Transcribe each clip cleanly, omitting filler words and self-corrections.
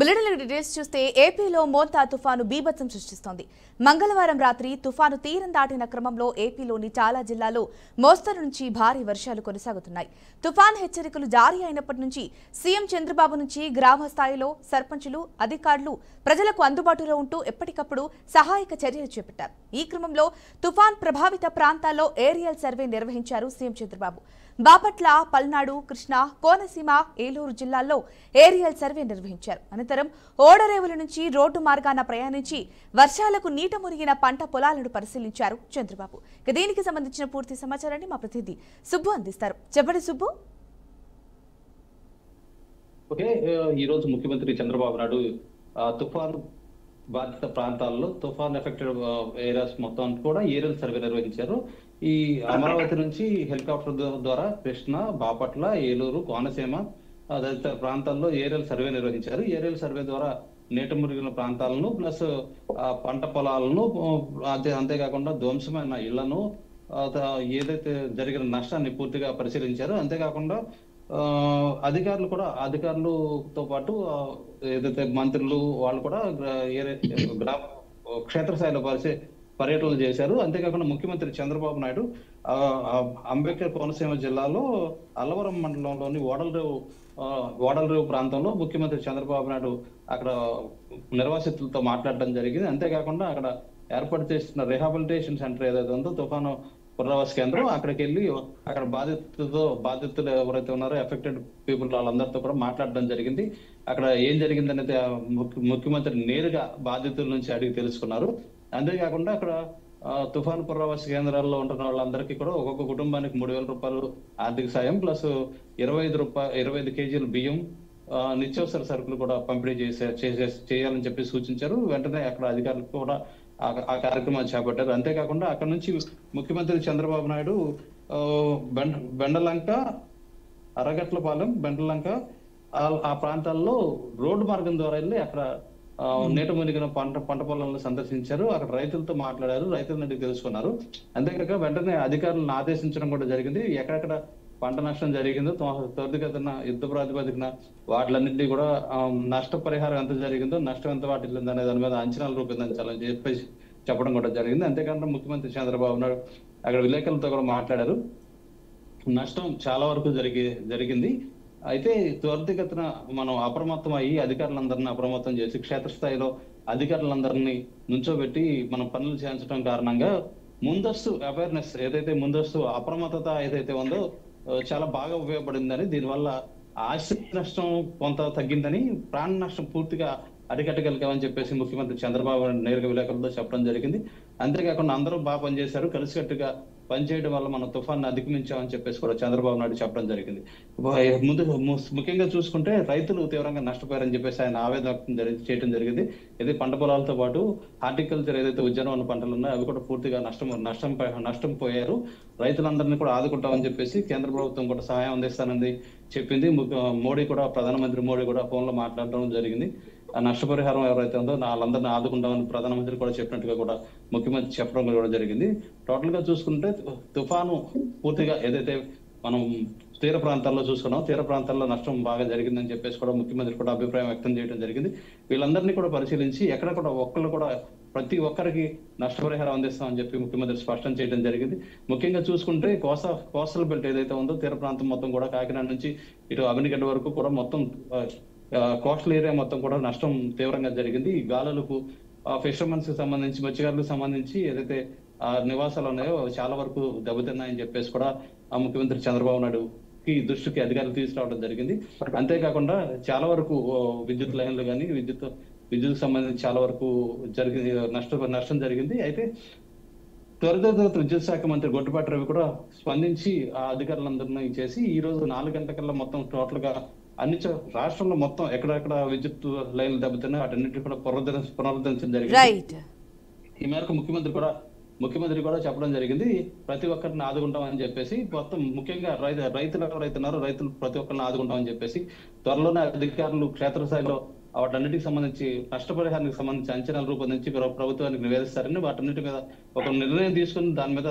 Bulletin details చూస్తే ఏపీలో మోంతా తుఫాను బీభత్సం సృష్టిస్తోంది. మంగళవారం రాత్రి తుఫాను తీరం దాటిన క్రమంలో ఏపీలోని చాలా జిల్లాల్లో మోస్తరు నుంచి భారీ వర్షాలు కొనసాగుతున్నాయి. తుఫాన్ హెచ్చరికలు జారీ అయినప్పటి నుంచి సీఎం చంద్రబాబు నుంచి గ్రామ స్థాయిలో సర్పంచులు, అధికారులు ప్రజలకు అందుబాటులో ఉంటూ ఎప్పటికప్పుడు సహాయక చర్యలు చేపట్టారు. ఈ క్రమంలో తుఫాన్ ప్రభావిత ప్రాంతాల్లో ఏరియల్ సర్వే నిర్వహించారు సీఎం చంద్రబాబు. బాపట్ల, పల్నాడు, కృష్ణా, కోనసీమ, ఏలూరు జిల్లాల్లో ఏరియల్ సర్వే నిర్వహించారు. అనంతరం ఓడరేవుల నుంచి రోడ్డు మార్గాన ప్రయాణించి వర్షాలకు నీట మునిగిన పంట పొలాలను పరిశీలించారు చంద్రబాబు. దీనికి సంబంధించిన పూర్తి సమాచారాన్ని మా ప్రతినిధి సుబ్బు అందిస్తారు. చెప్పండి సుబ్బు. ఈ రోజు ముఖ్యమంత్రి చంద్రబాబు నాయుడు తుఫాను బాధిత ప్రాంతాల్లో తుఫాన్ ఎఫెక్టెడ్ ఏరియాస్ మొత్తం కూడా ఏరియల్ సర్వే నిర్వహించారు. ఈ అమరావతి నుంచి హెలికాప్టర్ ద్వారా కృష్ణ, బాపట్ల, ఏలూరు, కోనసీమ తదితర ప్రాంతాల్లో ఏరియల్ సర్వే నిర్వహించారు. ఏరియల్ సర్వే ద్వారా నీట మునిగిన ప్రాంతాలను ప్లస్ పంట పొలాలను అంతేకాకుండా ధ్వంసమైన ఇళ్లను ఏదైతే జరిగిన నష్టాన్ని పూర్తిగా పరిశీలించారు. అంతేకాకుండా అధికారులతో పాటు ఏదైతే మంత్రులు వాళ్ళు కూడా క్షేత్రస్థాయిలో పర్యటనలు చేశారు. అంతేకాకుండా ముఖ్యమంత్రి చంద్రబాబు నాయుడు అంబేద్కర్ కోనసీమ జిల్లాలో అల్లవరం మండలంలోని ఓడలరేవు ప్రాంతంలో ముఖ్యమంత్రి చంద్రబాబు నాయుడు అక్కడ నిర్వాసితులతో మాట్లాడడం జరిగింది. అంతేకాకుండా అక్కడ ఏర్పాటు చేసిన రిహాబిలిటేషన్ సెంటర్ ఏదైతే ఉందో తుఫాను పునరావాస కేంద్రం, అక్కడికి వెళ్ళి అక్కడ బాధితులు ఎవరైతే ఉన్నారో ఎఫెక్టెడ్ పీపుల్ వాళ్ళందరితో కూడా మాట్లాడడం జరిగింది. అక్కడ ఏం జరిగింది అనేది ముఖ్యమంత్రి నేరుగా బాధితుల నుంచి అడిగి తెలుసుకున్నారు. అంతేకాకుండా అక్కడ తుఫాను పునరావాస కేంద్రాల్లో ఉంటున్న వాళ్ళందరికీ కూడా ఒక్కొక్క కుటుంబానికి 3,000 రూపాయలు ఆర్థిక సాయం ప్లస్ 25 కేజీలు బియ్యం, నిత్యావసర సరుకులు కూడా పంపిణీ చేయాలని చెప్పి సూచించారు. వెంటనే అక్కడ అధికారులకు కూడా ఆ కార్యక్రమాన్ని చేపట్టారు. అంతేకాకుండా అక్కడ నుంచి ముఖ్యమంత్రి చంద్రబాబు నాయుడు బెండలంక, అరగట్లపాలెం, బెండలంక ఆ ప్రాంతాల్లో రోడ్డు మార్గం ద్వారా వెళ్ళి అక్కడ నీట మునిగిన పంట పొలాలను సందర్శించారు. అక్కడ రైతులతో మాట్లాడారు, రైతుల నుండి తెలుసుకున్నారు. అంతేకాక వెంటనే అధికారులను ఆదేశించడం కూడా జరిగింది. ఎక్కడెక్కడ పంట నష్టం జరిగిందో త్వరితగతిన యుద్ధ ప్రాతిపదికన వాటిలన్నింటినీ కూడా నష్టపరిహారం ఎంత జరిగిందో, నష్టం ఎంత వాటిల్లింది అనే దాని మీద అంచనాలు రూపొందించాలని చెప్పేసి చెప్పడం కూడా జరిగింది. అంతేకాకుండా ముఖ్యమంత్రి చంద్రబాబు నాయుడు అక్కడ విలేకరులతో కూడా మాట్లాడారు. నష్టం చాలా వరకు జరిగింది. అయితే త్వరితగతిన మనం అప్రమత్తం అయ్యి అధికారులందరినీ అప్రమత్తం చేసి క్షేత్రస్థాయిలో అధికారులందరినీ నుంచోబెట్టి మనం పనులు చేయించడం కారణంగా ముందస్తు అవేర్నెస్ ఏదైతే ముందస్తు అప్రమత్తత ఏదైతే ఉందో చాలా బాగా ఉపయోగపడిందని, దీనివల్ల ఆస్తి నష్టం కొంత తగ్గిందని, ప్రాణ నష్టం పూర్తిగా అరికట్టగలిగామని చెప్పేసి ముఖ్యమంత్రి చంద్రబాబు నేరుగా విలేకరులతో చెప్పడం జరిగింది. అంతేకాకుండా అందరూ బాగా పనిచేశారు, కలిసికట్టుగా పనిచేయడం వల్ల మనం తుఫాన్ని అధిగమించామని చెప్పేసి కూడా చంద్రబాబు నాయుడు చెప్పడం జరిగింది. ముఖ్యంగా చూసుకుంటే రైతులు తీవ్రంగా నష్టపోయారని చెప్పేసి ఆయన ఆవేదన వ్యక్తం చేయడం జరిగింది. ఇది పంట పొలాలతో పాటు హార్టికల్చర్ ఏదైతే ఉద్యానవన పంటలు ఉన్నాయో అవి కూడా పూర్తిగా నష్టం పోయారు. రైతులందరినీ కూడా ఆదుకుంటామని చెప్పేసి కేంద్ర ప్రభుత్వం కూడా సహాయం అందిస్తానని చెప్పింది. ప్రధానమంత్రి మోడీ కూడా ఫోన్ లో మాట్లాడడం జరిగింది. ఆ నష్టపరిహారం ఎవరైతే ఉందో వాళ్ళందరినీ ఆదుకుంటామని ప్రధానమంత్రి కూడా చెప్పినట్టుగా కూడా ముఖ్యమంత్రి చెప్పడం కూడా జరిగింది. టోటల్ గా చూసుకుంటే తుఫాను పూర్తిగా ఏదైతే మనం తీర ప్రాంతాల్లో చూసుకున్నాం, తీర ప్రాంతాల్లో నష్టం బాగా జరిగిందని చెప్పేసి కూడా ముఖ్యమంత్రి కూడా అభిప్రాయం వ్యక్తం చేయడం జరిగింది. వీళ్ళందరినీ కూడా పరిశీలించి ఎక్కడ కూడా ప్రతి ఒక్కరికి నష్టపరిహారం అందిస్తామని చెప్పి ముఖ్యమంత్రి స్పష్టం చేయడం జరిగింది. ముఖ్యంగా చూసుకుంటే కోస్టల్ బెల్ట్ ఏదైతే ఉందో తీర ప్రాంతం మొత్తం కూడా కాకినాడ నుంచి ఇటు అవినిగడ్డ వరకు కూడా మొత్తం కోస్టల్ ఏరియా మొత్తం కూడా నష్టం తీవ్రంగా జరిగింది. ఈ గాలులకు ఫిషర్మెన్స్ కి సంబంధించి, మత్స్యకారులకు సంబంధించి ఏదైతే నివాసాలు ఉన్నాయో చాలా వరకు దెబ్బతిన్నాయని చెప్పేసి కూడా ముఖ్యమంత్రి చంద్రబాబు నాయుడు దృష్టికి అధికారులు తీసుకురావడం జరిగింది. అంతేకాకుండా చాలా వరకు విద్యుత్ లైన్లు కానీ విద్యుత్ సంబంధించి చాలా వరకు నష్టం జరిగింది. అయితే త్వరితగతిన విద్యుత్ శాఖ మంత్రి గొట్టిపాటి రవి కూడా స్పందించి ఆ అధికారులందరినీ చేసి ఈ రోజు 4 గంటలకల్లా మొత్తం టోటల్ గా అన్ని రాష్ట్రంలో మొత్తం ఎక్కడెక్కడ విద్యుత్ లైన్లు దెబ్బతిన్నాయి వాటన్నిటి కూడా పునరుద్ధరించడం జరిగింది. ఈ మేరకు ముఖ్యమంత్రి కూడా చెప్పడం జరిగింది, ప్రతి ఒక్కరిని ఆదుకుంటామని చెప్పేసి. మొత్తం ముఖ్యంగా రైతులు ఎవరైతే ఉన్నారో రైతులు ప్రతి ఒక్కరిని ఆదుకుంటామని చెప్పేసి త్వరలోనే అధికారులు క్షేత్రస్థాయిలో వాటన్నిటికి సంబంధించి నష్టపరిహారానికి సంబంధించి అంచనాలు రూపొందించి ప్రభుత్వానికి నివేదిస్తారని, వాటన్నిటి మీద ఒక నిర్ణయం తీసుకుని దాని మీద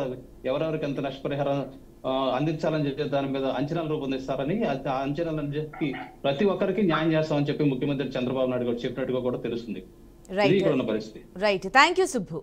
ఎవరెవరికి ఎంత నష్టపరిహారం అందించాలని చెప్పి దాని మీద అంచనాలు రూపొందిస్తారని, ఆ అంచనాలను చెప్పి ప్రతి ఒక్కరికి న్యాయం చేస్తామని చెప్పి ముఖ్యమంత్రి చంద్రబాబు నాయుడు గారు చెప్పినట్టుగా కూడా తెలుస్తుంది. ఇది ఇక్కడ ఉన్న పరిస్థితి. Right, thank you Subbu.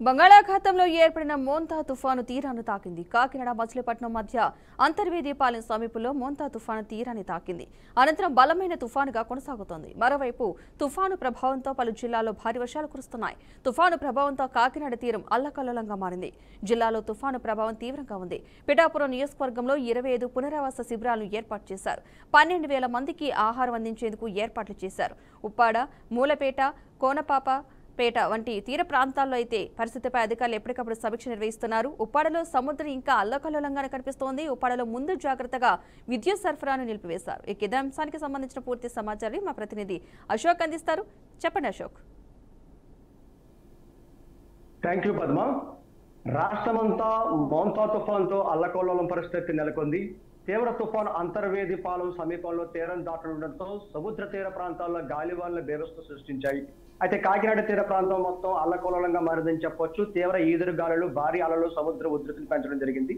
బంగాళాఖాతంలో ఏర్పడిన మోంతా తుఫాను తీరాన్ని తాకింది. కాకినాడ మచిలీపట్నం మధ్య అంతర్వేదిపాలెం సమీపంలో మోంతా తుఫాను తీరాన్ని తాకింది. అనంతరం బలమైన తుఫానుగా కొనసాగుతోంది. మరోవైపు తుఫాను ప్రభావంతో పలు జిల్లాల్లో భారీ వర్షాలు కురుస్తున్నాయి. తుఫాను ప్రభావంతో కాకినాడ తీరం అల్లకల్లోలంగా మారింది. జిల్లాలో తుఫాను ప్రభావం తీవ్రంగా ఉంది. పిఠాపురం నియోజకవర్గంలో 25 పునరావాస శిబిరాలను ఏర్పాటు చేశారు. 12,000 మందికి ఆహారం అందించేందుకు ఏర్పాట్లు చేశారు. ఉప్పాడ, మూలపేట, కోనపాప పేట వంటి తీర ప్రాంతాల్లో అయితే పరిస్థితిపై అధికారులు ఎప్పటికప్పుడు సమీక్ష నిర్వహిస్తున్నారు. ఉప్పాడలో సముద్రం ఇంకా అల్లకల్లోలంగానే కనిపిస్తోంది. ఉప్పాడలో ముందు జాగ్రత్తగా విద్యుత్ సరఫరాను నిలిపివేశారు. ఇదే అంశానికి సంబంధించిన పూర్తి సమాచారాన్ని మా ప్రతినిధి అశోక్ అందిస్తారు. చెప్పండి అశోక్. Thank you Padma. రాష్ట్రమంతా మోంతా తుఫాన్తో అల్లకల్లోలం పరిస్థితి నెలకొంది. తీవ్ర తుఫాను అంతర్వేదిపాలెం సమీపంలో తీరం దాటనుండటంతో సముద్ర తీర ప్రాంతాల్లో గాలివాన్లు బేభత్సం సృష్టించాయి. అయితే కాకినాడ తీర ప్రాంతం మొత్తం అల్లకల్లోలంగా మారిందని చెప్పొచ్చు. తీవ్ర ఈదురు గాలులు, భారీ అలలు సముద్ర ఉధృతిని పెంచడం జరిగింది.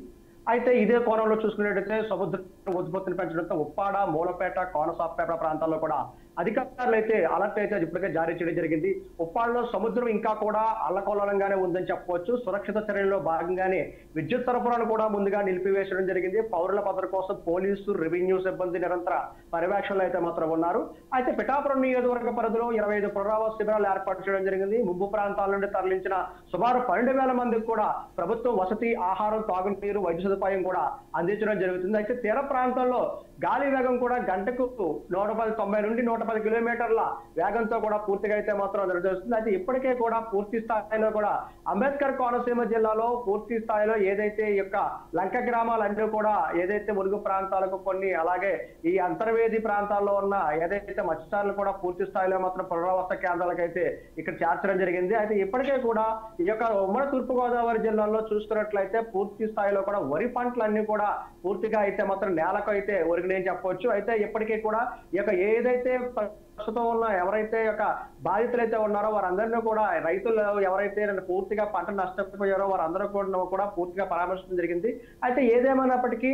అయితే ఇదే కోణంలో చూసుకున్నట్టయితే సముద్ర ఉధృతిని పెంచడంతో ఉప్పాడ, మూలపేట, కోనసాపేట ప్రాంతాల్లో కూడా అధికారులు అయితే అలర్ట్ అయితే ఇప్పటికే జారీ చేయడం జరిగింది. ఉప్పాడలో సముద్రం ఇంకా కూడా అల్లకల్లోలంగానే ఉందని చెప్పవచ్చు. సురక్షిత చర్యల్లో భాగంగానే విద్యుత్ సరఫరాను కూడా ముందుగా నిలిపివేయడం జరిగింది. పౌరుల భద్రత కోసం పోలీసు, రెవెన్యూ సిబ్బంది నిరంతర పర్యవేక్షణలో అయితే మాత్రం ఉన్నారు. అయితే పిఠాపురం నియోజకవర్గ పరిధిలో 25 పునరావాస శిబిరాలు ఏర్పాటు చేయడం జరిగింది. ముంపు ప్రాంతాల నుండి తరలించిన సుమారు 12,000 మందికి కూడా ప్రభుత్వం వసతి, ఆహారం, తాగునీరు, వైద్య సదుపాయం కూడా అందించడం జరుగుతుంది. అయితే తీర ప్రాంతాల్లో గాలి వేగం కూడా గంటకు 190 నుండి 110 కిలోమీటర్ల వేగంతో కూడా పూర్తిగా అయితే మాత్రం జరుగుతుంది. అయితే ఇప్పటికే కూడా పూర్తి స్థాయిలో కూడా అంబేద్కర్ కోనసీమ జిల్లాలో పూర్తి స్థాయిలో ఏదైతే యొక్క లంక గ్రామాలన్నీ కూడా ఏదైతే మురుగు ప్రాంతాలకు కొన్ని, అలాగే ఈ అంతర్వేది ప్రాంతాల్లో ఉన్న ఏదైతే మత్స్యకారులు కూడా పూర్తి స్థాయిలో మాత్రం పునరావాస కేంద్రాలకు అయితే ఇక్కడ చేర్చడం జరిగింది. అయితే ఇప్పటికే కూడా ఈ యొక్క ఉమ్మడి తూర్పుగోదావరి జిల్లాలో చూసుకున్నట్లయితే పూర్తి స్థాయిలో కూడా వరి పంటలన్నీ కూడా పూర్తిగా అయితే మాత్రం నేలకు అయితే ఒరిగినాయని చెప్పవచ్చు. అయితే ఇప్పటికీ కూడా ఈ యొక్క ఏదైతే ప్రస్తుతం ఉన్న ఎవరైతే యొక్క బాధితులు అయితే ఉన్నారో వారందరినీ కూడా, రైతులు ఎవరైతే పూర్తిగా పంట నష్టపోయారో వారందరూ కూడా పూర్తిగా పరామర్శించడం జరిగింది. అయితే ఏదేమైనప్పటికీ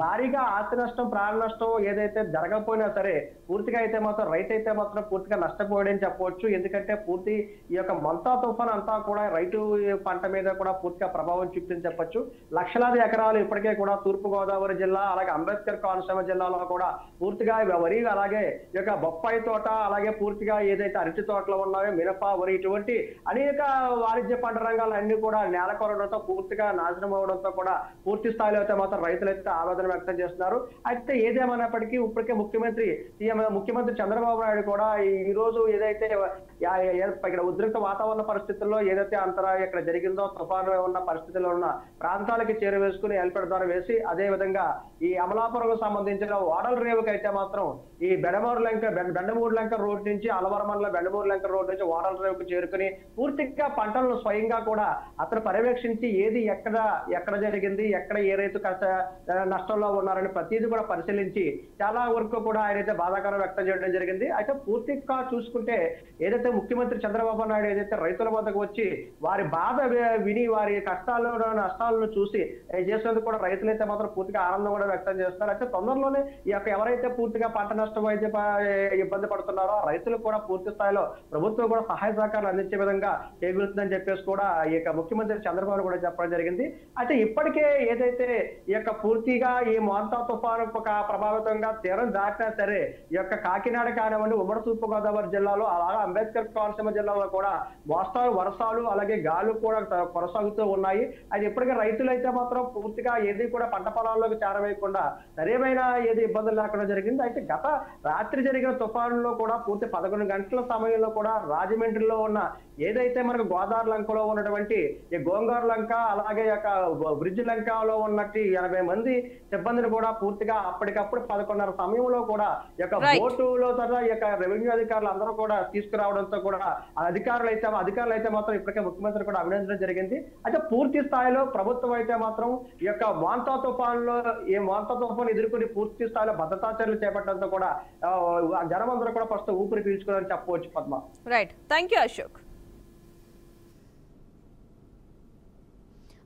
భారీగా ఆస్తి నష్టం, ప్రాణ నష్టం ఏదైతే జరగకపోయినా సరే పూర్తిగా అయితే మాత్రం రైతు అయితే మాత్రం పూర్తిగా నష్టపోయాడని చెప్పవచ్చు. ఎందుకంటే పూర్తి ఈ యొక్క మోంతా తుఫాన్ అంతా కూడా రైతు పంట మీద కూడా పూర్తిగా ప్రభావం చూపిందని చెప్పొచ్చు. లక్షలాది ఎకరాలు ఇప్పటికే కూడా తూర్పు గోదావరి జిల్లా, అలాగే అంబేద్కర్ కోనసీమ జిల్లాలో కూడా పూర్తిగా వరి, అలాగే బొప్పాయి తోట, అలాగే పూర్తిగా ఏదైతే అరటి తోటలు ఉన్నాయో మినప, వరి ఇటువంటి అనేక వాణిజ్య పంట రంగాలన్నీ కూడా నేలకొరడంతో పూర్తిగా నాశనం అవడంతో కూడా పూర్తి స్థాయిలో అయితే మాత్రం రైతులు అయితే ఆవేదన వ్యక్తం చేస్తున్నారు. అయితే ఏదేమైనప్పటికీ ఇప్పటికే ముఖ్యమంత్రి చంద్రబాబు నాయుడు కూడా ఈ రోజు ఏదైతే ఇక్కడ ఉద్రిక్త వాతావరణ పరిస్థితుల్లో ఏదైతే ఇక్కడ జరిగిందో, తుఫాను ఉన్న పరిస్థితుల్లో ఉన్న ప్రాంతాలకి చేరువేసుకుని హెలిప్యాడ్ ద్వారా వేసి, అదే విధంగా ఈ అమలాపురం సంబంధించిన ఓడల రేవుకి అయితే మాత్రం ఈ బెండమూరు లంక రోడ్ నుంచి అలవరమల్ల బెండమూరు లంక రోడ్ నుంచి ఓడల రేవుకు చేరుకుని పూర్తిగా పంటలను స్వయంగా కూడా అతను పర్యవేక్షించి ఏది ఎక్కడ జరిగింది, ఎక్కడ ఏ రైతు నష్టంలో ఉన్నారని ప్రతిదీ కూడా పరిశీలించి చాలా వరకు కూడా ఆయనైతే బాధాకరం వ్యక్తం చేయడం జరిగింది. అయితే పూర్తిగా చూసుకుంటే ఏదైతే ముఖ్యమంత్రి చంద్రబాబు నాయుడు ఏదైతే రైతుల వద్దకు వచ్చి వారి బాధ విని వారి కష్టాలను, నష్టాలను చూసి చేసేందుకు కూడా రైతులైతే మాత్రం పూర్తిగా ఆనందం కూడా వ్యక్తం చేస్తున్నారు. అయితే తొందరలోనే ఈ యొక్క ఎవరైతే పూర్తిగా పంట నష్టం అయితే ఇబ్బంది పడుతున్నారో రైతులకు కూడా పూర్తి స్థాయిలో ప్రభుత్వం కూడా సహాయ సహకారాలు అందించే విధంగా చేకూరుతుందని చెప్పేసి కూడా ఈ యొక్క ముఖ్యమంత్రి చంద్రబాబు కూడా చెప్పడం జరిగింది. అయితే ఇప్పటికే ఏదైతే ఈ యొక్క పూర్తిగా ఈ మోంతా తుఫాను ప్రభావితంగా తీరం దాటినా సరే ఈ యొక్క కాకినాడ కానివ్వండి, ఉమ్మడి తూర్పు గోదావరి జిల్లాలో, అలాగే అంబేద్కర్ కోనసీమ జిల్లాలో కూడా మోస్తారు వర్షాలు, అలాగే గాలు కూడా కొనసాగుతూ ఉన్నాయి. అది ఇప్పటికే రైతులు అయితే మాత్రం పూర్తిగా ఏది కూడా పంట పొలాల్లోకి చేరవేయకుండా సరైన ఏది ఇబ్బందులు లేకుండా జరిగింది. అయితే గత రాత్రి జరిగిన తుఫానులో కూడా పూర్తి 11 గంటల సమయంలో కూడా రాజమండ్రిలో ఉన్న ఏదైతే మనకు గోదావరి లంకలో ఉన్నటువంటి ఈ గోంగార లంక, అలాగే బ్రిడ్జ్ లంకలో ఉన్నట్టు 80 మంది సిబ్బందిని కూడా పూర్తిగా అప్పటికప్పుడు 11:30 సమయంలో కూడా ఈ యొక్క బోటులో ఈ యొక్క రెవెన్యూ అధికారులు అందరూ కూడా తీసుకురావడంతో కూడా అధికారులు అయితే మాత్రం ఇప్పటికే ముఖ్యమంత్రి కూడా అభినందించడం జరిగింది. అయితే పూర్తి స్థాయిలో ప్రభుత్వం అయితే మాత్రం ఈ యొక్క మోంతా తుఫాను ఎదుర్కొని పూర్తి స్థాయిలో భద్రతా చర్యలు చేపట్టడంతో కూడా జనమందరూ కూడా ఫస్ట్ ఊపిరి పీల్చుకోవాలని చెప్పవచ్చు Padma. Right, thank you Ashok.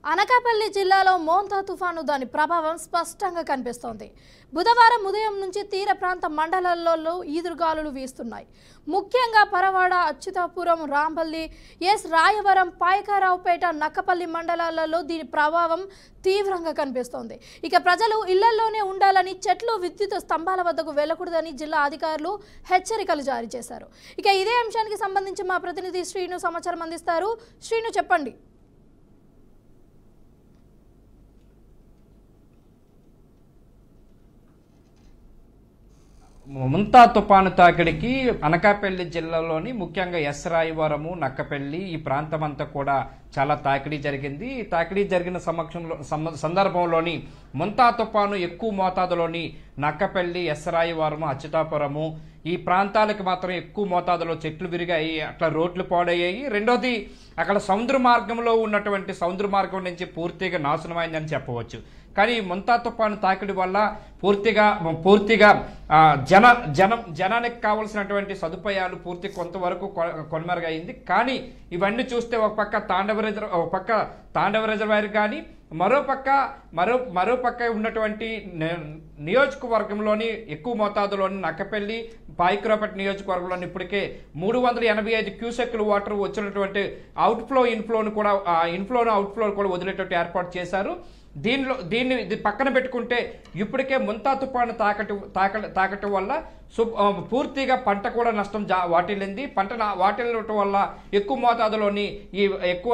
Anakapalli జిల్లాలో మోంతా తుఫాను దాని ప్రభావం స్పష్టంగా కనిపిస్తోంది. బుధవారం ఉదయం నుంచి తీర ప్రాంత మండలాల్లో ఈదురుగాలులు వీస్తున్నాయి. ముఖ్యంగా పరవాడ, అచ్యుతాపురం, రాంపల్లి, ఎస్ రాయవరం, పాయకారావుపేట, నక్కపల్లి మండలాలలో దీని ప్రభావం తీవ్రంగా కనిపిస్తోంది. ఇక ప్రజలు ఇళ్లలోనే ఉండాలని, చెట్లు, విద్యుత్ స్తంభాల వద్దకు వెళ్లకూడదని జిల్లా అధికారులు హెచ్చరికలు జారీ చేశారు. ఇక ఇదే అంశానికి సంబంధించి మా ప్రతినిధి శ్రీను సమాచారం అందిస్తారు. శ్రీను, చెప్పండి. ముంతా తుపాను తాకిడికి అనకాపల్లి జిల్లాలోని ముఖ్యంగా ఎస్ రాయవరము, నక్కపల్లి ఈ ప్రాంతం అంతా కూడా చాలా తాకిడి జరిగింది. ఈ తాకిడి జరిగిన సందర్భంలోని ముంతా తుపాను ఎక్కువ మోతాదులోని నక్కపల్లి, ఎస్ రాయవరము, అచ్యుతాపురము ఈ ప్రాంతాలకు మాత్రం ఎక్కువ మోతాదులో చెట్లు విరిగాయి, అట్లా రోడ్లు పాడయ్యాయి. రెండోది అక్కడ సముద్ర మార్గంలో ఉన్నటువంటి సముద్ర మార్గం నుంచి పూర్తిగా నాశనమైందని చెప్పవచ్చు. కానీ ముంతా తుఫాను తాకిడి వల్ల పూర్తిగా జనానికి కావాల్సినటువంటి సదుపాయాలు కొంతవరకు కొనమరుగైంది. కానీ ఇవన్నీ చూస్తే ఒక పక్క తాండవ రిజర్వాయర్ కానీ మరో పక్క ఉన్నటువంటి నియోజకవర్గంలోని ఎక్కువ మోతాదులోని నక్కపల్లి, పాయకురాపేట నియోజకవర్గంలోని ఇప్పటికే 385 క్యూసెక్ల వాటర్ వచ్చినటువంటి ఇన్ఫ్లోను కూడా వదిలేటట్టు ఏర్పాటు చేశారు. దీన్ని పక్కన పెట్టుకుంటే ఇప్పటికే ముంతా తుఫాను తాకటం వల్ల పూర్తిగా పంట కూడా నష్టం వాటిల్లింది. పంట వాటిల్లటం వల్ల ఎక్కువ మోతాదులోని ఈ ఎక్కువ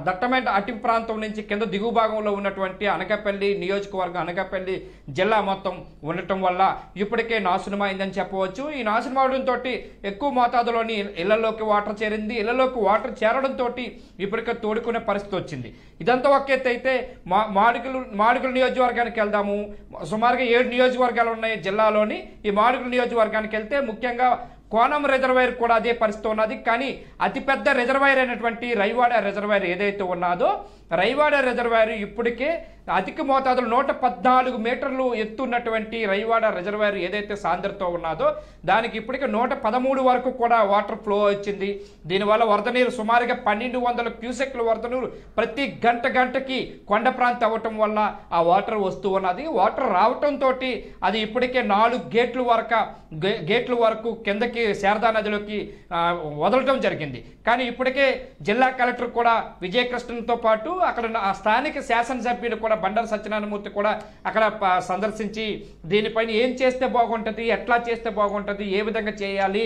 దట్టమైన అటు ప్రాంతం నుంచి కింద దిగువ భాగంలో ఉన్నటువంటి అనకాపల్లి నియోజకవర్గం, అనకాపల్లి జిల్లా మొత్తం ఉండటం వల్ల ఇప్పటికే నాశనమైందని చెప్పవచ్చు. ఈ నాశనం అవడంతో ఎక్కువ మోతాదులోని ఇళ్లలోకి వాటర్ చేరింది. ఇళ్లలోకి వాటర్ చేరడంతో ఇప్పటికే తోడుకునే పరిస్థితి వచ్చింది. ఇదంతా ఒక ఎత్తు అయితే మాడుగుల నియోజకవర్గానికి వెళ్దాము. సుమారుగా 7 నియోజకవర్గాలు ఉన్నాయి జిల్లాలోని. ఈ మాడుగుల నియోజకవర్గానికి వెళ్తే ముఖ్యంగా కోనం రిజర్వాయర్ కూడా అదే పరిస్థితి ఉన్నది. కానీ అతిపెద్ద రిజర్వాయర్ అయినటువంటి రైవాడ రిజర్వాయర్ ఏదైతే ఉన్నదో, రైవాడ రిజర్వాయర్ ఇప్పటికే అధిక మోతాదులో 114 మీటర్లు ఎత్తున్నటువంటి రైవాడ రిజర్వాయర్ ఏదైతే సాంద్రత ఉన్నదో దానికి ఇప్పటికే 113 వరకు కూడా వాటర్ ఫ్లో వచ్చింది. దీనివల్ల వరద నీరు సుమారుగా 1200 క్యూసెక్ల వరద నీరు ప్రతి గంటకి కొండ ప్రాంతం అవ్వటం వల్ల ఆ వాటర్ వస్తూ ఉన్నది. వాటర్ రావటంతో అది ఇప్పటికే 4 గేట్ల వరకు కిందకి శారదా నదిలోకి వదలటం జరిగింది. కానీ ఇప్పటికే జిల్లా కలెక్టర్ కూడా విజయకృష్ణన్తో పాటు అక్కడ స్థానిక శాసనసభ్యులు కూడా బండారు సత్యనారాయణమూర్తి కూడా అక్కడ సందర్శించి దీనిపైన ఏం చేస్తే బాగుంటుంది, ఎట్లా చేస్తే బాగుంటుంది, ఏ విధంగా చేయాలి,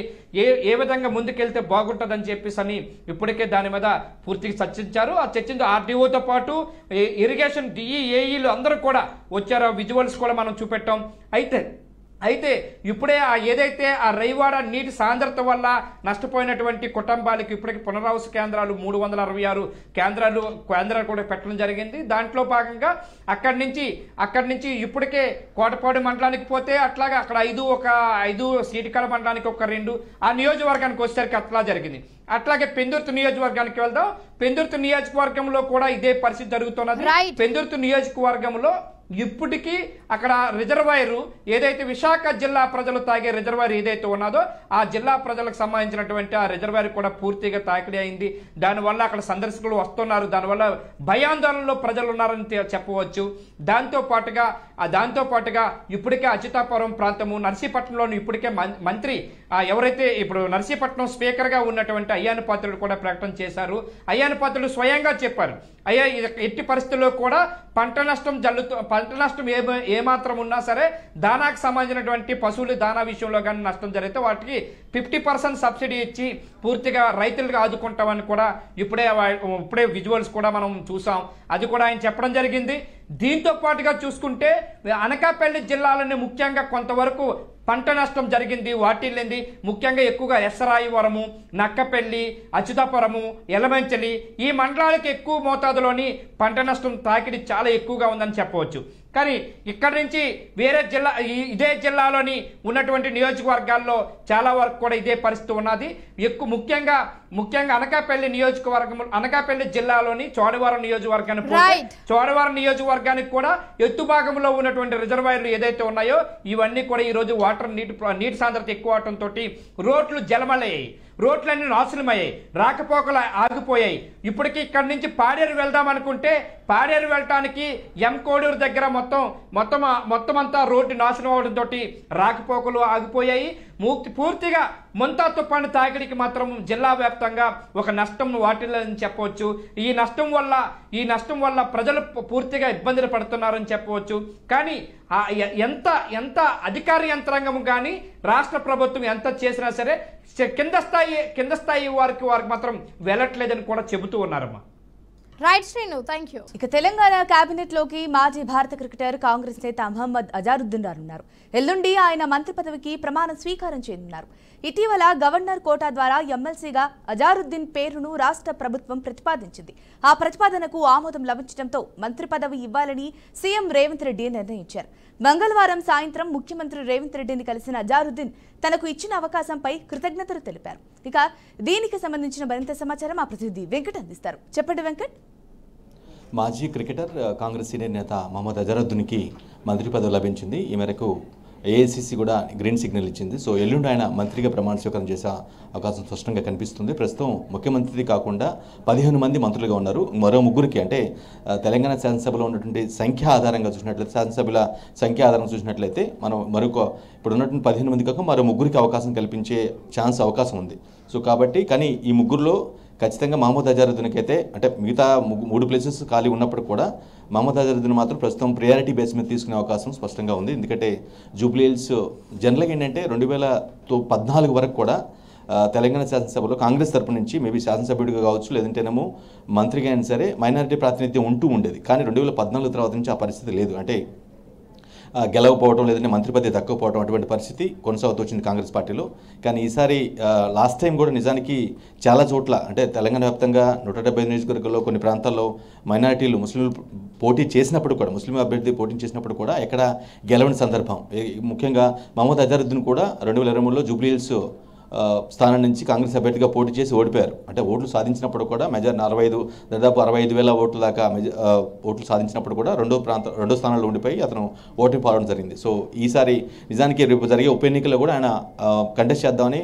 ఏ విధంగా ముందుకెళ్తే బాగుంటుంది అని చెప్పేసి ఇప్పటికే దాని మీద పూర్తిగా చర్చించారు. ఆ చర్చించి ఆర్డీఓతో పాటు ఇరిగేషన్ డిఈఏఈలు అందరూ కూడా వచ్చారు. విజువల్స్ కూడా మనం చూపెట్టాం. అయితే ఇప్పుడే ఏదైతే ఆ రైవాడ నీటి సాంద్రత వల్ల నష్టపోయినటువంటి కుటుంబాలకు ఇప్పటికి పునరావాస కేంద్రాలు 366 కేంద్రాలు కూడా పెట్టడం జరిగింది. దాంట్లో భాగంగా అక్కడి నుంచి ఇప్పటికే కోటపాడు మండలానికి పోతే అట్లాగే అక్కడ 5 సీటికల మండలానికి 2 ఆ నియోజకవర్గానికి వచ్చేసరికి అట్లా జరిగింది. అట్లాగే పెందుర్తి నియోజకవర్గానికి వెళ్దాం. పెందుర్తి నియోజకవర్గంలో కూడా ఇదే పరిస్థితి జరుగుతున్నది. పెందుర్తి నియోజకవర్గంలో ఇప్పటికీ అక్కడ రిజర్వాయర్ ఏదైతే విశాఖ జిల్లా ప్రజలు తాగే రిజర్వాయర్ ఏదైతే ఉన్నదో ఆ జిల్లా ప్రజలకు సంబంధించినటువంటి ఆ రిజర్వాయర్ కూడా పూర్తిగా తాకిడి అయింది. దానివల్ల అక్కడ సందర్శకులు వస్తున్నారు. దానివల్ల భయాందోళనలో ప్రజలు ఉన్నారని చెప్పవచ్చు. దాంతో పాటుగా ఇప్పటికే అచ్యుతాపురం ప్రాంతము, నర్సీపట్నంలోని ఇప్పటికే మంత్రి ఎవరైతే ఇప్పుడు నర్సీపట్నం స్పీకర్ గా ఉన్నటువంటి అయ్యాను పాత్రుడు కూడా ప్రకటన చేశారు. అయ్యాను పాత్రుడు స్వయంగా చెప్పారు, అయ్యా ఎట్టి పరిస్థితుల్లో కూడా పంట నష్టం ఏమాత్రం ఉన్నా సరే దానాకు సంబంధించినటువంటి పశువుల దానా విషయంలో కానీ నష్టం జరిగితే వాటికి 50% సబ్సిడీ ఇచ్చి పూర్తిగా రైతులకు ఆదుకుంటామని కూడా ఇప్పుడే విజువల్స్ కూడా మనం చూసాం. అది కూడా ఆయన చెప్పడం జరిగింది. దీంతో పాటుగా చూసుకుంటే అనకాపల్లి జిల్లాలోని ముఖ్యంగా కొంతవరకు పంట నష్టం జరిగింది, వాటిల్లింది. ముఖ్యంగా ఎక్కువగా ఎస్ రాయవరము, నక్కపల్లి, అచ్యుతాపురము, ఎలమంచలి ఈ మండలాలకు ఎక్కువ మోతాదులోని పంట నష్టం తాకిడి చాలా ఎక్కువగా ఉందని చెప్పవచ్చు. కానీ ఇక్కడ నుంచి వేరే ఇదే జిల్లాలోని ఉన్నటువంటి నియోజకవర్గాల్లో చాలా వరకు కూడా ఇదే పరిస్థితి ఉన్నది. ముఖ్యంగా అనకాపల్లి అనకాపల్లి జిల్లాలోని చోడవరం నియోజకవర్గానికి కూడా ఎత్తు భాగంలో ఉన్నటువంటి రిజర్వాయర్లు ఏదైతే ఉన్నాయో ఇవన్నీ కూడా ఈ రోజు వాటర్ నీటి సాంద్రత ఎక్కువ అవడంతో రోడ్లు జలమలయ్యాయి. రోడ్లన్నీ నాశనమయ్యాయి, రాకపోకలు ఆగిపోయాయి. ఇప్పటికీ ఇక్కడి నుంచి పాడేరు వెళ్దాం అనుకుంటే పాడేరు వెళ్ళటానికి కోడూరు దగ్గర మొత్తం అంతా రోడ్డు నాశనం అవడంతో రాకపోకలు ఆగిపోయాయి. పూర్తిగా మొంతా తుఫాను తాకిడికి మాత్రం జిల్లా వ్యాప్తంగా ఒక నష్టం వాటిల్లని చెప్పవచ్చు. ఈ నష్టం వల్ల ప్రజలు పూర్తిగా ఇబ్బందులు పడుతున్నారని చెప్పవచ్చు. కానీ ఎంత అధికార యంత్రాంగం కానీ రాష్ట్ర ప్రభుత్వం ఎంత చేసినా సరే కింద స్థాయి వారికి మాత్రం వెళ్ళట్లేదని కూడా చెబుతూ ఉన్నారమ్మా. Right Srinu, thank you. ఇక తెలంగాణ కేబినెట్ లోకి మాజీ భారత క్రికెటర్ కాంగ్రెస్ నేత మహమ్మద్ అజారుద్దీన్ రానున్నారు. ఎల్లుండి ఆయన మంత్రి పదవికి ప్రమాణ స్వీకారం చేయనున్నారు. ఇటీవల గవర్నర్ కోటా ద్వారా ఎమ్మెల్సీగా అజారుద్దీన్ పేరును రాష్ట్ర ప్రభుత్వం ప్రతిపాదించింది. ఆ ప్రతిపాదనకు ఆమోదం లభించడంతో మంత్రి పదవి ఇవ్వాలని సీఎం రేవంత్ రెడ్డి నిర్ణయించారు. మంగళవారం సాయంత్రం ముఖ్యమంత్రి రేవంత్ రెడ్డిని కలిసిన అజారుద్దీన్ తనకు ఇచ్చిన అవకాశంపై కృతజ్ఞతలు తెలిపారు. ఇక దీనికి సంబంధించిన మరింత సమాచారం మా ప్రతినిధి వెంకట్ అందిస్తారు. చెప్పండి వెంకట్. మాజీ క్రికెటర్ కాంగ్రెస్ సీనియర్ నేత మహమ్మద్ అజారుద్దీన్కి మంత్రి పదవి లభించింది. ఈ మేరకు ఏఐసీసీ కూడా గ్రీన్ సిగ్నల్ ఇచ్చింది. సో ఎల్లుండి ఆయన మంత్రిగా ప్రమాణ స్వీకారం చేసే అవకాశం స్పష్టంగా కనిపిస్తుంది. ప్రస్తుతం ముఖ్యమంత్రి కాకుండా 15 మంది మంత్రులుగా ఉన్నారు. మరో ముగ్గురికి అంటే తెలంగాణ శాసనసభలో ఉన్నటువంటి సంఖ్య ఆధారంగా చూసినట్లయితే శాసనసభ్యుల సంఖ్య ఆధారంగా చూసినట్లయితే మనం ఇప్పుడు ఉన్నటువంటి 15 మంది కాక మరో ముగ్గురికి అవకాశం కల్పించే అవకాశం ఉంది. సో కాబట్టి కానీ ఈ ముగ్గురులో ఖచ్చితంగా మహమ్మద్ అజారుద్దీన్కి అయితే అంటే మిగతా 3 ప్లేసెస్ ఖాళీ ఉన్నప్పుడు కూడా మహమ్మద్ అజారుద్దీన్ మాత్రం ప్రస్తుతం ప్రియారిటీ బేస్ మీద తీసుకునే అవకాశం స్పష్టంగా ఉంది. ఎందుకంటే జూబ్లీ హిల్స్ జనరల్గా ఏంటంటే 2014 వరకు కూడా తెలంగాణ శాసనసభలో కాంగ్రెస్ తరపు నుంచి మేబీ శాసనసభ్యుడిగా కావచ్చు లేదంటేనేమో మంత్రిగా అయినా సరే మైనారిటీ ప్రాతినిధ్యం ఉంటూ ఉండేది. కానీ 2014 తర్వాత నుంచి ఆ పరిస్థితి లేదు. అంటే గెలవకపోవడం లేదంటే మంత్రి పదవి తక్కువపోవడం అటువంటి పరిస్థితి కొనసాగుతూ వచ్చింది కాంగ్రెస్ పార్టీలో. కానీ ఈసారి లాస్ట్ టైం కూడా నిజానికి చాలా చోట్ల అంటే తెలంగాణ వ్యాప్తంగా 170 నియోజకవర్గాల్లో కొన్ని ప్రాంతాల్లో మైనారిటీలు ముస్లింలు పోటీ చేసినప్పుడు కూడా ముస్లిం అభ్యర్థి పోటీ చేసినప్పుడు కూడా ఎక్కడ గెలవని సందర్భం. ముఖ్యంగా మహమ్మద్ అజారుద్దీన్ కూడా 2023లో జూబ్లీ హిల్స్ స్థానం నుంచి కాంగ్రెస్ అభ్యర్థిగా పోటీ చేసి ఓడిపోయారు. అంటే ఓట్లు సాధించినప్పుడు కూడా దాదాపు 65,000 ఓట్ల దాకా ఓట్లు సాధించినప్పుడు కూడా రెండో స్థానంలో ఉండిపోయి అతను ఓటింగ్ పాల్గొనడం జరిగింది. సో ఈసారి నిజానికి రేపు జరిగే ఉప ఎన్నికల్లో కూడా ఆయన కంటెస్ట్ చేద్దామని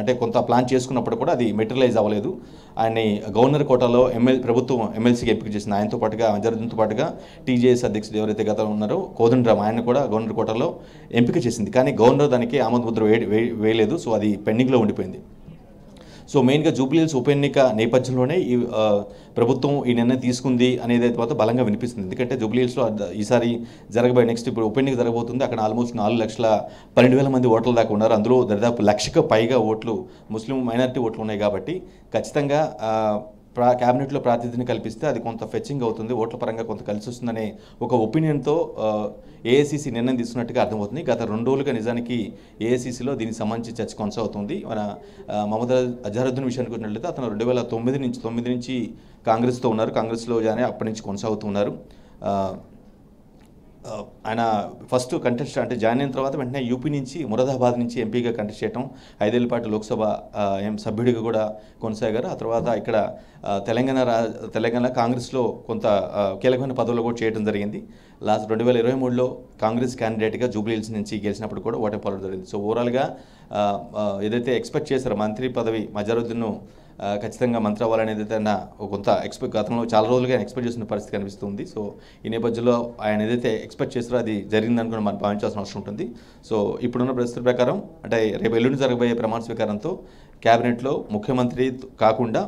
అంటే కొంత ప్లాన్ చేసుకున్నప్పుడు కూడా అది మెటీరియలైజ్ అవ్వలేదు. ఆయన్ని గవర్నర్ కోటాలో ప్రభుత్వం ఎమ్మెల్సీగా ఎంపిక చేసింది. ఆయనతో పాటుగా అజారుద్దీన్తో పాటుగా టీజేఎస్ అధ్యక్షుడు ఎవరైతే గత ఉన్నారో కోదండరామ్ ఆయన కూడా గవర్నర్ కోటాలో ఎంపిక చేసింది. కానీ గవర్నర్ దానికి ఆమోద ముద్ర వేయలేదు. సో అది పెండింగ్లో ఉండిపోయింది. సో మెయిన్గా జూబ్లీ హిల్స్ ఉప ఎన్నిక నేపథ్యంలోనే ఈ ప్రభుత్వం ఈ నిర్ణయం తీసుకుంది అనేది అయితే బలంగా వినిపిస్తుంది. ఎందుకంటే జూబ్లీ హిల్స్లో ఈసారి నెక్స్ట్ ఇప్పుడు ఉప ఎన్నిక జరగబోతుంది. అక్కడ ఆల్మోస్ట్ 4,12,000 మంది ఓట్ల దాకా ఉన్నారు. అందులో దాదాపు 1,00,000కు పైగా ఓట్లు ముస్లిం మైనారిటీ ఓట్లు ఉన్నాయి. కాబట్టి ఖచ్చితంగా క్యాబినెట్లో ప్రాతినిధ్యం కల్పిస్తే అది కొంత ఫెచ్చింగ్ అవుతుంది, ఓట్ల పరంగా కొంత కలిసి వస్తుందనే ఒక ఒపీనియన్తో ఏఐసీసీ నిర్ణయం తీసుకున్నట్టుగా అర్థమవుతుంది. గత 2 రోజులుగా నిజానికి ఏఐసీసీలో దీనికి సంబంధించి చర్చ కొనసాగుతుంది. మన మహమ్మద్ అజారుద్దీన్ విషయానికి వచ్చినట్లయితే అతను 2009 నుంచి కాంగ్రెస్తో ఉన్నారు. కాంగ్రెస్లో జాయిన్ అప్పటి నుంచి కొనసాగుతున్నారు. ఆయన ఫస్ట్ కంటెస్ట్ అంటే జాయిన్ అయిన తర్వాత వెంటనే యూపీ నుంచి మురాదాబాద్ నుంచి ఎంపీగా కంటెస్ట్ చేయడం, 5 ఏళ్ల పాటు లోక్సభ సభ్యుడిగా కూడా కొనసాగారు. ఆ తర్వాత ఇక్కడ తెలంగాణ కాంగ్రెస్లో కొంత కీలకమైన పదవులు కూడా చేయడం జరిగింది. లాస్ట్ 2023లో కాంగ్రెస్ క్యాండిడేట్గా జూబ్లీ హిల్స్ నుంచి గెలిచినప్పుడు కూడా ఓటమి పాలడం జరిగింది. సో ఓవరాల్గా ఏదైతే ఎక్స్పెక్ట్ చేశారో మంత్రి పదవి అజారుద్దీన్ను ఖచ్చితంగా మంత్రి అవ్వాలనేది అయితే కొంత గతంలో చాలా రోజులుగా ఎక్స్పెక్ట్ చేసిన పరిస్థితి కనిపిస్తుంది. సో ఈ నేపథ్యంలో ఆయన ఏదైతే ఎక్స్పెక్ట్ చేస్తారో అది జరిగిందని కూడా మనం భావించాల్సిన అవసరం ఉంటుంది. సో ఇప్పుడున్న పరిస్థితుల ప్రకారం అంటే రేపు ఎల్లుండి జరగబోయే ప్రమాణ స్వీకారంతో క్యాబినెట్లో ముఖ్యమంత్రి కాకుండా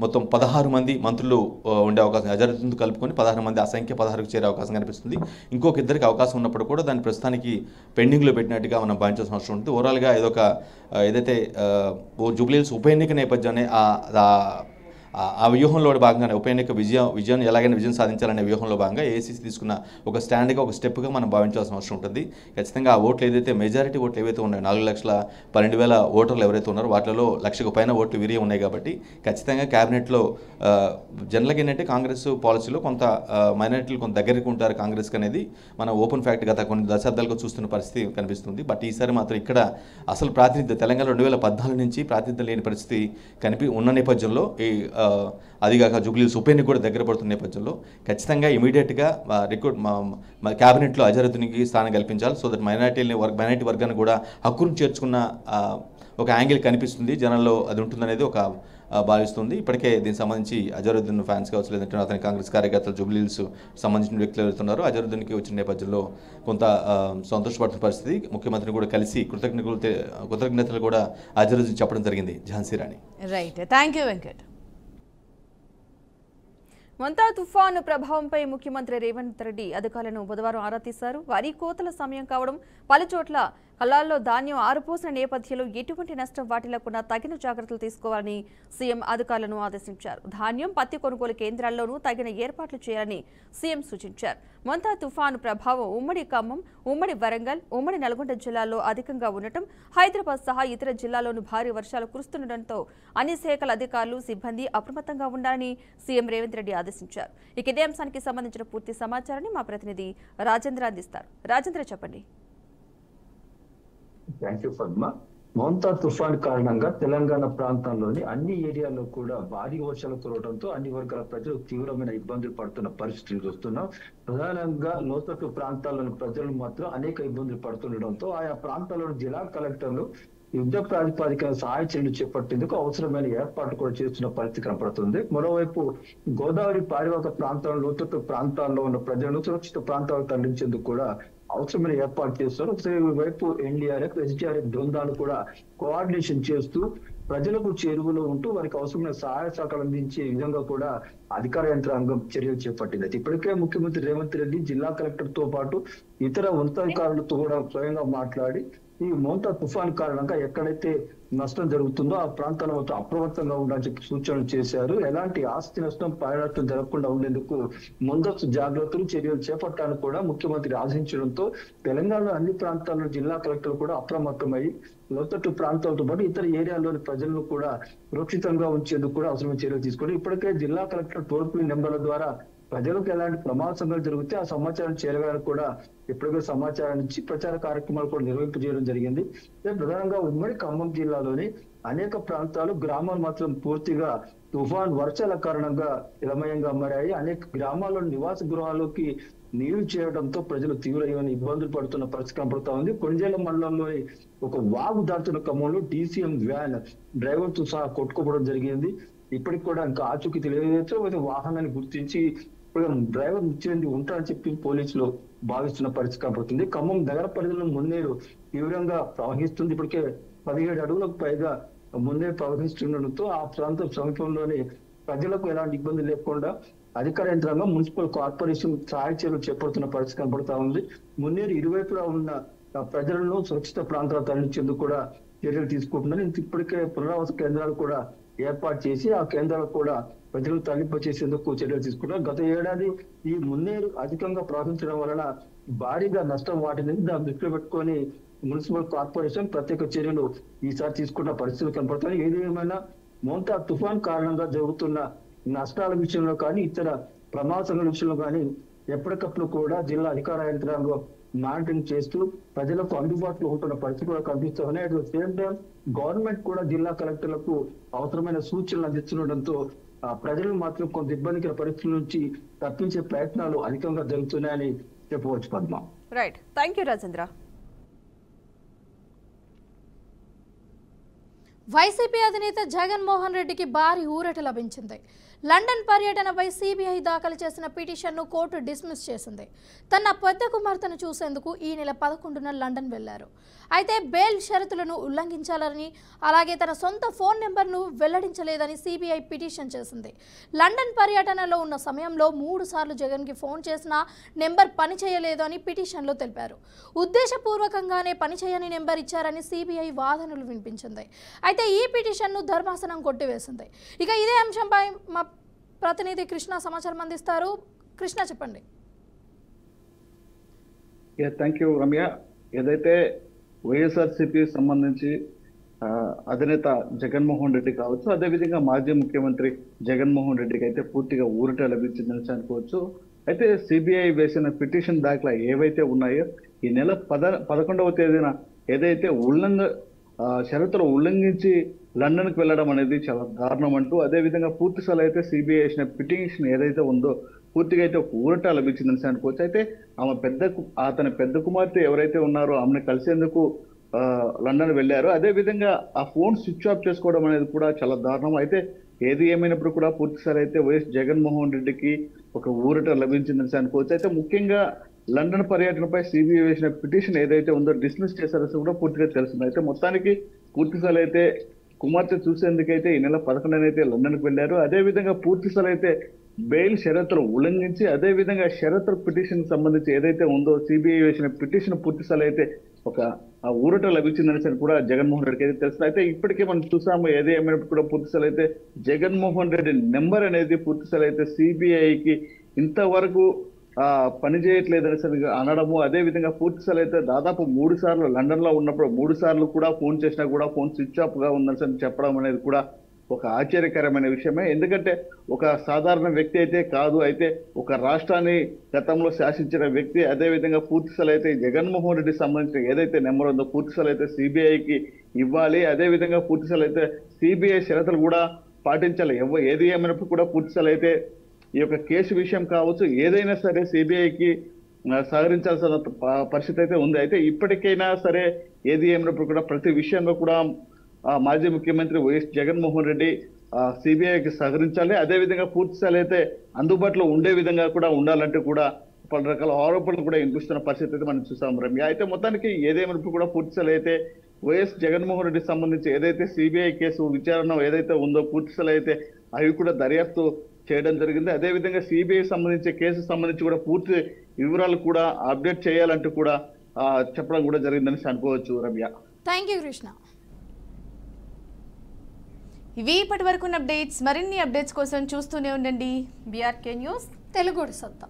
మొత్తం 16 మంది మంత్రులు ఉండే అవకాశం, అజారుద్దీన్తో కలుపుకొని 16 మంది, ఆ సంఖ్య 16కు చేరే అవకాశం కనిపిస్తుంది. ఇంకొక ఇద్దరికి అవకాశం ఉన్నప్పుడు కూడా దాన్ని ప్రస్తుతానికి పెండింగ్లో పెట్టినట్టుగా మనం భావించాల్సిన అవసరం ఉంటుంది. ఓవరాల్గా ఏదైతే జూబ్లీ హిల్స్ ఉప ఎన్నిక నేపథ్యాన్ని ఆ వ్యూహంలో భాగంగానే ఉప ఎన్నిక విజయాన్ని ఎలాగైనా విజయం సాధించాలనే వ్యూహంలో భాగంగా ఏఐసీసీ తీసుకున్న ఒక స్టాండ్గా ఒక స్టెప్గా మనం భావించాల్సిన అవసరం ఉంటుంది. ఖచ్చితంగా ఆ ఓట్లు ఏదైతే మెజారిటీ ఓట్లు ఏవైతే ఉన్నాయో 4,12,000 ఓటర్లు ఎవరైతే ఉన్నారో వాటిలో 1,00,000కు పైన ఓట్లు వీరే ఉన్నాయి. కాబట్టి ఖచ్చితంగా క్యాబినెట్లో జనరల్గా ఏంటంటే కాంగ్రెస్ పాలసీలో కొంత మైనారిటీలు కొంత దగ్గరికి ఉంటారు కాంగ్రెస్కి అనేది మనం ఓపెన్ ఫ్యాక్ట్ గత కొన్ని దశాబ్దాలుగా చూస్తున్న పరిస్థితి కనిపిస్తుంది. బట్ ఈసారి మాత్రం ఇక్కడ అసలు ప్రాతినిధ్యం తెలంగాణ 2014 నుంచి ప్రాతినిధ్యం లేని పరిస్థితి ఉన్న నేపథ్యంలో ఈ అదిగాక జూబ్లీహిల్స్ ఉప ఎన్నిక కూడా దగ్గర పడుతున్న నేపథ్యంలో ఖచ్చితంగా ఇమీడియట్గా క్యాబినెట్లో అజరుద్దీన్కి స్థానం కల్పించాలి. సో దట్ మైనారిటీ వర్గాన్ని కూడా హక్కును చేర్చుకున్న ఒక యాంగిల్ కనిపిస్తుంది, జనాల్లో అది ఉంటుందనేది ఒక భావిస్తుంది. ఇప్పటికే దీనికి సంబంధించి అజరుద్దీన్ ఫ్యాన్స్ కావచ్చు, లేదంటే అతని కాంగ్రెస్ కార్యకర్తలు జూబ్లీహిల్స్ సంబంధించిన వ్యక్తులు వెళ్తున్నారు. అజరుద్దీన్కి వచ్చిన నేపథ్యంలో కొంత సంతోషపడుతున్న పరిస్థితి. ముఖ్యమంత్రిని కూడా కలిసి కృతజ్ఞతలు కూడా అజరుద్దీన్ చెప్పడం జరిగింది. Jhansi Rani. Right, thank you Venkat. Montha తుఫాను ప్రభావంపై ముఖ్యమంత్రి రేవంత్ రెడ్డి అధికారులను బుధవారం ఆరా తీశారు. వరి కోతల సమయం కావడం, పలుచోట్ల కళ్ళాల్లో ధాన్యం ఆరుపోసిన నేపథ్యంలో ఎటువంటి నష్టం వాటిల్లకుండా తగిన జాగ్రత్తలు తీసుకోవాలని సీఎం అధికారులను ఆదేశించారు. ధాన్యం, పత్తి కొనుగోలు కేంద్రాల్లోనూ తగిన ఏర్పాట్లు చేయాలని సీఎం సూచించారు. మొంతా తుఫాను ప్రభావం ఉమ్మడి ఖమ్మం, ఉమ్మడి వరంగల్, ఉమ్మడి నల్గొండ జిల్లాల్లో అధికంగా ఉండటం, హైదరాబాద్ సహా ఇతర జిల్లాల్లోనూ భారీ వర్షాలు కురుస్తుండటంతో అన్ని శాఖల అధికారులు, సిబ్బంది అప్రమత్తంగా ఉండాలని సీఎం రేవంత్ రెడ్డి ఆదేశించారు. ఇక ఇదే అంశానికి సంబంధించిన పూర్తి సమాచారాన్ని మా ప్రతినిధి రాజేంద్ర అందిస్తారు. రాజేంద్ర, చెప్పండి. Thank you Padma. మోంతా తుఫాన్ కారణంగా తెలంగాణ ప్రాంతంలోని అన్ని ఏరియాల్లో కూడా భారీ వర్షాలు కురవడంతో అన్ని వర్గాల ప్రజలు తీవ్రమైన ఇబ్బందులు పడుతున్న పరిస్థితులు చూస్తున్నాం. ప్రధానంగా లోతట్టు ప్రాంతాల్లోని ప్రజలు మాత్రం అనేక ఇబ్బందులు పడుతుండటంతో ఆయా ప్రాంతాల్లోని జిల్లా కలెక్టర్లు యుద్ధ ప్రాతిపదికన సహాయ చర్యలు చేపట్టేందుకు అవసరమైన ఏర్పాట్లు కూడా చేస్తున్న పరిస్థితి కనపడుతుంది. మరోవైపు గోదావరి పారివాహక ప్రాంతాల్లో లోతట్టు ప్రాంతాల్లో ఉన్న ప్రజలను సురక్షిత ప్రాంతాలకు తరలించేందుకు కూడా అవసరమైన ఏర్పాటు చేస్తారు. వైపు ఎన్డీఆర్ఎఫ్, ఎస్డీఆర్ఎఫ్ బృందాలు కూడా కోఆర్డినేషన్ చేస్తూ ప్రజలకు చేరువలో ఉంటూ వారికి అవసరమైన సహాయ సహకారం అందించే విధంగా కూడా అధికార యంత్రాంగం చర్యలు చేపట్టింది. ఇప్పటికే ముఖ్యమంత్రి రేవంత్ రెడ్డి జిల్లా కలెక్టర్ తో పాటు ఇతర ఉన్నతాధికారులతో కూడా స్వయంగా మాట్లాడి ఈ మోంతా తుఫాన్ కారణంగా ఎక్కడైతే నష్టం జరుగుతుందో ఆ ప్రాంతాల వద్ద అప్రమత్తంగా ఉండాలని చెప్పి సూచనలు చేశారు. ఎలాంటి ఆస్తి నష్టం, ప్రాణ నష్టం జరగకుండా ఉండేందుకు ముందస్తు జాగ్రత్తలు, చర్యలు చేపట్టాలని కూడా ముఖ్యమంత్రి ఆదేశించడంతో తెలంగాణలో అన్ని ప్రాంతాల్లో జిల్లా కలెక్టర్లు కూడా అప్రమత్తమై లోతట్టు ప్రాంతాలతో పాటు ఇతర ఏరియాల్లోని ప్రజలను కూడా సురక్షితంగా ఉంచేందుకు కూడా అవసరమైన చర్యలు తీసుకోండి. ఇప్పటికే జిల్లా కలెక్టర్ టోల్ ఫ్రీ నెంబర్ల ద్వారా ప్రజలకు ఎలాంటి ప్రమాద సంఘటనలు జరిగితే ఆ సమాచారం చేరవేయాలని కూడా ఇప్పటికే సమాచారం ఇచ్చి ప్రచార కార్యక్రమాలు కూడా నిర్వహింపజేయడం జరిగింది. ప్రధానంగా ఉమ్మడి ఖమ్మం జిల్లాలోని అనేక ప్రాంతాలు, గ్రామాలు మాత్రం పూర్తిగా తుఫాన్ వర్షాల కారణంగా ఇలమయంగా మారాయి. అనేక గ్రామాల్లో నివాస గృహాల్లోకి నీళ్లు చేరడంతో ప్రజలు తీవ్రమైన ఇబ్బందులు పడుతున్న పరిస్థితి కనపడుతా ఉంది. కొణిజేల మండలంలోని ఒక వాగు దాటుతున్న క్రమంలో డీసీఎం వ్యాన్ డ్రైవర్ తో సహా కొట్టుకోవడం జరిగింది. ఇప్పటికి కూడా ఇంకా ఆచూకీ తెలియజేస్తూ వాహనాన్ని గుర్తించి డ్రైవర్ మృతి ఉంటారని చెప్పి పోలీసులు భావిస్తున్న పరిస్థితి కనపడుతుంది. ఖమ్మం నగర పరిధిలో మున్నేరు తీవ్రంగా ప్రవహిస్తుంది. ఇప్పటికే 17 అడుగులకు పైగా మున్నేరు ప్రవహిస్తుండటంతో ఆ ప్రాంతం సమీపంలోని ప్రజలకు ఎలాంటి ఇబ్బంది లేకుండా అధికార యంత్రాంగం, మున్సిపల్ కార్పొరేషన్ సహాయ చర్యలు చేపడుతున్న పరిస్థితి కనపడతా ఉంది. మున్నేరు ఇరువైపులా ఉన్న ప్రజలను సురక్షిత ప్రాంతాలు తరలించేందుకు కూడా చర్యలు తీసుకుంటున్నారు. ఇప్పటికే పునరావాస కేంద్రాలు కూడా ఏర్పాటు చేసి ఆ కేంద్రాలకు కూడా ప్రజలు తరలింపచేసేందుకు చర్యలు తీసుకుంటారు. గత ఏడాది ఈ మున్నేరు అధికంగా ప్రవహించడం వలన భారీగా నష్టం వాటిని దాన్ని దృష్టిలో పెట్టుకొని మున్సిపల్ కార్పొరేషన్ ప్రత్యేక చర్యలు ఈసారి తీసుకున్న పరిస్థితులు కనపడతాయి. ఏది ఏమైనా మోంతా తుఫాన్ కారణంగా జరుగుతున్న నష్టాల విషయంలో కానీ ఇతర ప్రమాదాల విషయంలో కానీ ఎప్పటికప్పుడు కూడా జిల్లా అధికార యంత్రాంగం మానిటరింగ్ చేస్తూ ప్రజలకు అందుబాటులో ఉంటున్న పరిస్థితి కూడా కనిపిస్తూ ఉన్నాయి. At the same time government కూడా జిల్లా కలెక్టర్లకు అవసరమైన సూచనలు అందిస్తుండటంతో ప్రజలు మాత్రం కొంత ఇబ్బందికర పరిస్థితుల నుంచి తప్పించే ప్రయత్నాలు అధికంగా జరుగుతున్నాయని చెప్పవచ్చు Padma. Right, thank you Rajendra. YCP అధినేత జగన్మోహన్ రెడ్డికి భారీ ఊరట లభించింది. లండన్ పర్యటనపై సిబిఐ దాఖలు చేసిన పిటిషన్ను కోర్టు డిస్మిస్ చేసింది. తన పెద్ద కుమార్తెను చూసేందుకు ఈ నెల 11న లండన్ వెళ్లారు. అయితే బెయిల్ షరతులను ఉల్లంఘించాలని, అలాగే తన సొంత ఫోన్ నెంబర్ను వెల్లడించలేదని సిబిఐ పిటిషన్ చేసింది. లండన్ పర్యటనలో ఉన్న సమయంలో 3 సార్లు జగన్కి ఫోన్ చేసినా నెంబర్ పనిచేయలేదు అని పిటిషన్లో తెలిపారు. ఉద్దేశపూర్వకంగానే పనిచేయని నెంబర్ ఇచ్చారని సిబిఐ వాదనలు వినిపించింది. అయితే ఈ పిటిషన్ను ధర్మాసనం కొట్టివేసింది. ఇక ఇదే అంశంపై మా ప్రతినిధి కృష్ణ సమాచారం అందిస్తారు. కృష్ణ, చెప్పండి. Thank you Ramya. ఏదైతే వైఎస్ఆర్సీపీ సంబంధించి అధినేత జగన్మోహన్ రెడ్డి కావచ్చు, అదేవిధంగా మాజీ ముఖ్యమంత్రి జగన్మోహన్ రెడ్డికి అయితే పూర్తిగా ఊరట లభించిందని అనుకోవచ్చు. అయితే సిబిఐ వేసిన పిటిషన్ దాఖలా ఏవైతే ఉన్నాయో ఈ నెల 11వ తేదీన ఏదైతే షరతులు ఉల్లంఘించి లండన్కి వెళ్ళడం అనేది చాలా దారుణం అంటూ, అదేవిధంగా పూర్తి స్థాయిలో అయితే సిబిఐ వేసిన పిటిషన్ ఏదైతే ఉందో పూర్తిగా అయితే ఒక ఊరట లభించిందని అనుకోవచ్చు. అయితే ఆమె అతని పెద్ద కుమార్తె ఎవరైతే ఉన్నారో ఆమెను కలిసేందుకు లండన్ వెళ్ళారు. అదేవిధంగా ఆ ఫోన్ స్విచ్ ఆఫ్ చేసుకోవడం అనేది కూడా చాలా దారుణం. అయితే ఏది ఏమైనప్పుడు కూడా పూర్తిసారి అయితే వైఎస్ జగన్మోహన్ రెడ్డికి ఒక ఊరట లభించిందని అనుకోవచ్చు. అయితే ముఖ్యంగా లండన్ పర్యటనపై సిబిఐ వేసిన పిటిషన్ ఏదైతే ఉందో డిస్మిస్ చేశారో కూడా పూర్తిగా తెలుస్తుంది. అయితే మొత్తానికి పూర్తిసారి అయితే కుమార్తె చూసేందుకైతే ఈ నెల 11న అయితే లండన్కి వెళ్ళారు. అదేవిధంగా పూర్తిసారి అయితే బెయిల్ షరతులు ఉల్లంఘించి, అదేవిధంగా షరతుల పిటిషన్ సంబంధించి ఏదైతే ఉందో సిబిఐ వేసిన పిటిషన్ పూర్తిసారి అయితే ఒక ఊరట లభించిందని కూడా జగన్మోహన్ రెడ్డికి అయితే తెలుస్తుంది. అయితే ఇప్పటికే మనం చూసాము, ఏది ఏమైనప్పుడు కూడా పూర్తిసారి అయితే జగన్మోహన్ రెడ్డి నెంబర్ అనేది పూర్తిసారి అయితే సిబిఐకి ఇంతవరకు పని చేయట్లేదని అనడము, అదేవిధంగా పూర్తిసారి అయితే దాదాపు 3 సార్లు లండన్ లో ఉన్నప్పుడు 3 సార్లు కూడా ఫోన్ చేసినా కూడా ఫోన్ స్విచ్ ఆఫ్ గా ఉందని చెప్పడం అనేది కూడా ఒక ఆశ్చర్యకరమైన విషయమే. ఎందుకంటే ఒక సాధారణ వ్యక్తి అయితే కాదు, అయితే ఒక రాష్ట్రాన్ని గతంలో శాసించిన వ్యక్తి, అదేవిధంగా పూర్తిస్థాయి అయితే జగన్మోహన్ రెడ్డికి సంబంధించిన ఏదైతే నెంబర్ ఉందో పూర్తిస్థాయి అయితే సిబిఐకి ఇవ్వాలి. అదేవిధంగా పూర్తిస్థాయి అయితే సిబిఐ షరతులు కూడా పాటించాలి. ఏది ఏమైనప్పుడు కూడా పూర్తిస్థాయి అయితే ఈ యొక్క కేసు విషయం కావచ్చు, ఏదైనా సరే సిబిఐకి సహకరించాల్సిన పరిస్థితి అయితే ఉంది. అయితే ఇప్పటికైనా సరే ఏది ఏమైనప్పుడు కూడా ప్రతి విషయంలో కూడా మాజీ ముఖ్యమంత్రి వైఎస్ జగన్మోహన్ రెడ్డి సిబిఐకి సహకరించాలి. అదేవిధంగా పూర్తిస్థాయి అయితే అందుబాటులో ఉండే విధంగా కూడా ఉండాలంటే కూడా పలు రకాల ఆరోపణలు కూడా వినిపిస్తున్న పరిస్థితి అయితే మనం చూసాం రమ్య. అయితే మొత్తానికి ఏదేమైనప్పుడు కూడా పూర్తిస్థాయి అయితే వైఎస్ జగన్మోహన్ రెడ్డికి సంబంధించి ఏదైతే సిబిఐ కేసు విచారణ ఏదైతే ఉందో పూర్తిస్థాయి అయితే అవి కూడా దర్యాప్తు చేయడం జరిగింది. అదేవిధంగా సిబిఐ సంబంధించి కేసు సంబంధించి కూడా పూర్తి వివరాలు కూడా అప్డేట్ చేయాలంటూ కూడా చెప్పడం కూడా జరిగిందని అనుకోవచ్చు రమ్య. Thank you Krishna. ఇవి ఇప్పటి వరకు అప్డేట్స్. మరిన్ని అప్డేట్స్ కోసం చూస్తూనే ఉండండి బీఆర్కే న్యూస్ తెలుగు సత్తా.